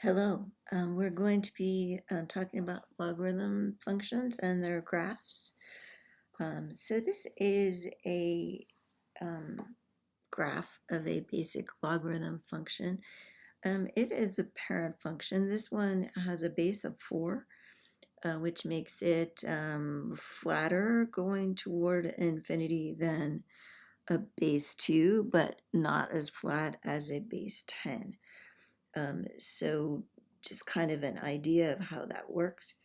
Hello, we're going to be talking about logarithm functions and their graphs. So this is a graph of a basic logarithm function. It is a parent function. This one has a base of 4, which makes it flatter going toward infinity than a base 2, but not as flat as a base 10. So just kind of an idea of how that works.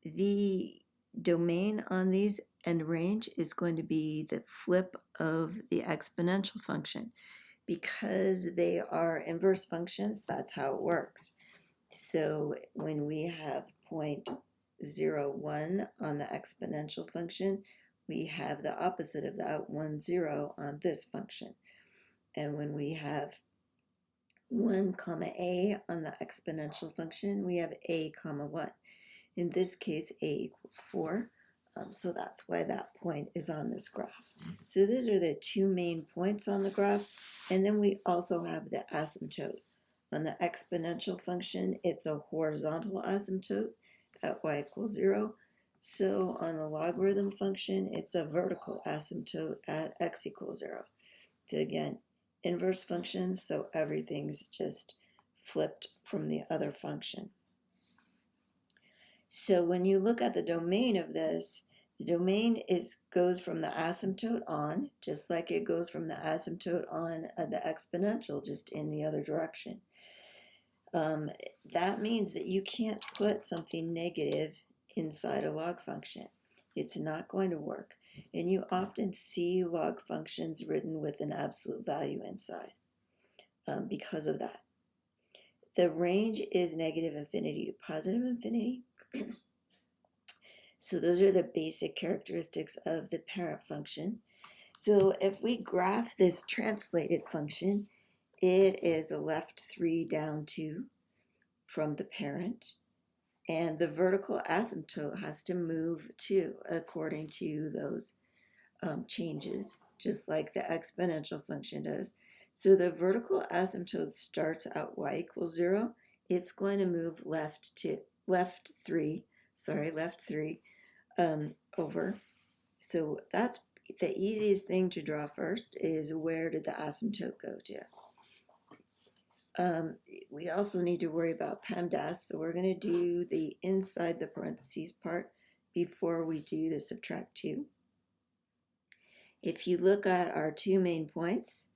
The domain on these and range is going to be the flip of the exponential function. Because they are inverse functions, that's how it works. So when we have 0.01 on the exponential function, we have the opposite of that, 1, 0 on this function. And when we have 1 comma a on the exponential function, we have a comma 1. In this case, a equals 4. So that's why that point is on this graph. So these are the two main points on the graph. And then we also have the asymptote. On the exponential function, it's a horizontal asymptote at y equals 0. So on the logarithm function, it's a vertical asymptote at x equals 0. So again, inverse functions, so everything's just flipped from the other function. So when you look at the domain of this, the domain goes from the asymptote on, just like it goes from the asymptote on the exponential, just in the other direction. That means that you can't put something negative inside a log function. It's not going to work. And you often see log functions written with an absolute value inside because of that. The range is negative infinity to positive infinity. So those are the basic characteristics of the parent function. So if we graph this translated function, it is a left 3 down 2 from the parent. And the vertical asymptote has to move 2 according to those changes, just like the exponential function does. So the vertical asymptote starts at y equals 0. It's going to move left 3 over. So that's the easiest thing to draw first, is where did the asymptote go to. We also need to worry about PEMDAS, so we're going to do the inside the parentheses part before we do the subtract 2. If you look at our two main points,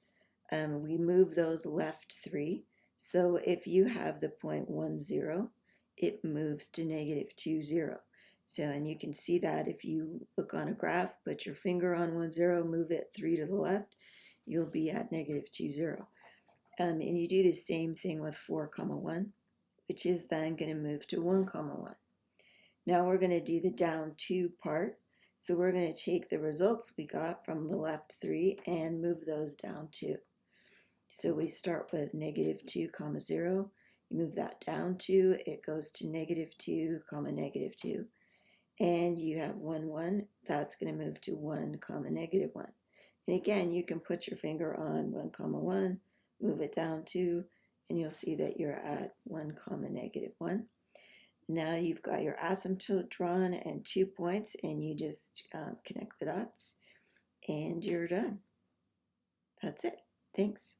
we move those left 3. So if you have the point 1, 0, it moves to negative 2, 0. So, and you can see that if you look on a graph, put your finger on 1, 0, move it 3 to the left, you'll be at negative 2, 0. And you do the same thing with 4, 1, which is then going to move to 1, 1. Now we're going to do the down 2 part. So we're going to take the results we got from the left 3 and move those down 2. So we start with negative 2, 0. You move that down 2, it goes to negative 2, negative 2. And you have 1, 1. That's going to move to 1, negative 1. And again, you can put your finger on 1, 1, move it down 2, and you'll see that you're at 1, negative 1. Now you've got your asymptote drawn and 2 points, and you just connect the dots, and you're done. That's it. Thanks.